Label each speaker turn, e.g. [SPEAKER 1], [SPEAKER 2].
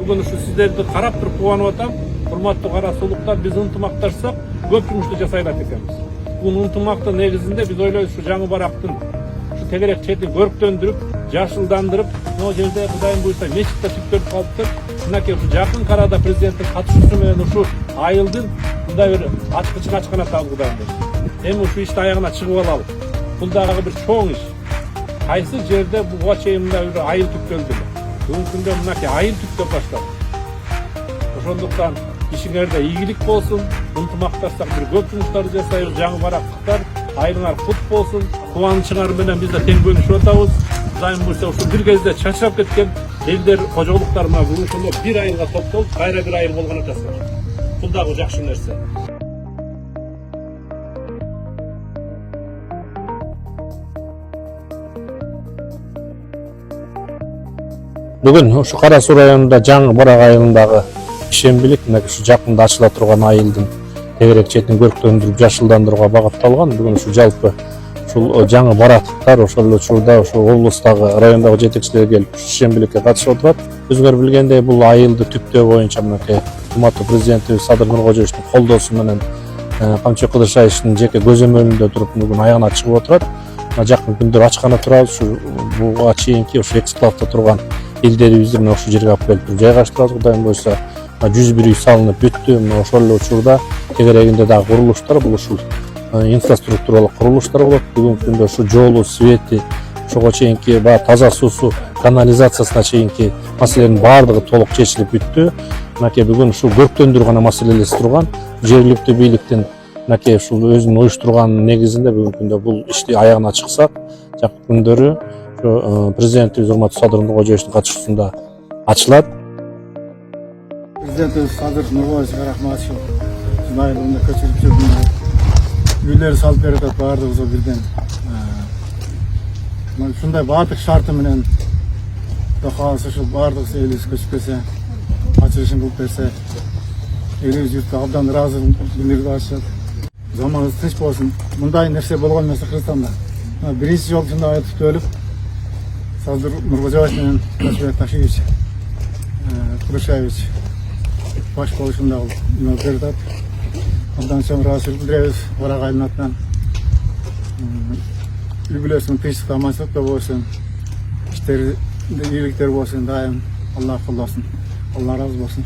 [SPEAKER 1] Bugün şu sizlerdi karap turup kuvanyp atam. Hurmatly Karasuluklar, biz ынтымакташсак көп жумuştu жасай алат экенбиz. Bu ынтымактын негизинде biz ойлойбуз şu жаңы барактын şu тегерек четин көрктөндүрүп, жашылдандырып, о жерде Кудайым буйрса мечитте түптөрүп калыптыр. Мынакей şu жакын карада президенттин катышуусу менен ушу айылдын мындай бир ачкычын ачкан атабыз Кудайым буйрса. Эми şu ишти аягына чыгып алалы. Бул дагы бир чоң иш. Кайсы жерде буга чейин мындай бир айыл түптөлдү. Бүгүнкү күндө мынакей айыл түптөп баштады. Ошондуктан işiңерде ийгилик болсун, ынтымакташсак бир көп жумуштарды жасайбыз, жаңы барактыктар, айрыңар кут болсун. Кубанычыңар менен биз да тең бөлүшүп атабыз. Кудайым буйрса ушу бир кезде чачырап кеткен элдер, кожолуктар мына бүгүнкү күндө бир айылга топтолуп, кайра бир айыл болгон атасыздар. Бул дагы жакшы нерсе.
[SPEAKER 2] Бүгүн ушу Кара Суу районунда жаңы Барак айылындагы ишембилик ушу жакында ачыла турган айылдын тегерек четин көрктөндүрүп жашылдандырууга багытталган. Бүгүн ушу жалпы ушул жаңы барактыктар ошол эле учурда ушу облустагы райондогу жетекчилер келип ишембиликке катышып отурат. Өзүңөр билгендей бул айылды түптөө боюнча мынакей урматтуу президентибиз Садыр Нуркожоевичтин колдоосу менен Камчы Кыдыршаевичтин жеке көзөмөлүндө туруп бүгүн аягына чыгып отурат. Жакын күндөр ачканы турабыз. Ушу буга чейинки ушу эксклавда турган элдерибизди мына ушул жерге алып келип жайгаштырабыз. Кудайым буйрса 101 үй салынып бүттү. Ошол эле учурда тегерегинде дагы курулуштар, бул ушул инфраструктуралык курулуштар болот. Бүгүнкү күндө ушу жолу, свети, ошого чейинки баягы таза суусу, канализациясына чейинки маселенин баардыгы толук чечилип бүттү. Мынакей бүгүн ушул көрктөндүрүү гана маселелеси турган, жергиликтүү бийликтин мынакей ушул өзүнүн уюштурган негизинде бүгүнкү күндө бул ишти аягына чыксак, жакын күндөрү президентибиз урматтуу Садыр Нуркожоевичтин катышуусунда ачылат.
[SPEAKER 3] Президентimiz Садыр Нуркожоевичке рахмат. Ушундай айылында көчүрүп жүргөн үйлөр салып берип атат баардыгыбызга бирден. Ушундай баатык шарты менен кааласа ушул баардыгыбыз элибиз көчүп келсе, ачылышын кылып берсе, элибиз журтта абдан ыраазы билдирип атышат. Заманыбыз тынч болсун. Мындай нерсе болгон эмес Кыргызстанда. Биринчи жолу ушундай айтып өлүп Садыр Нуркожоевич менен Качыбек Ташиевич, Кыдыршаевич баш болушунда берип атат. Абдан чоң ыраазычылык билдиребиз Барак айылынын атынан. Үй бүлөсүнүн тынчтыкта, аманчылыкта болсун, иштерде ийгиликтер болсун, дайым Алла колдосун. Алла ыраазы болсун.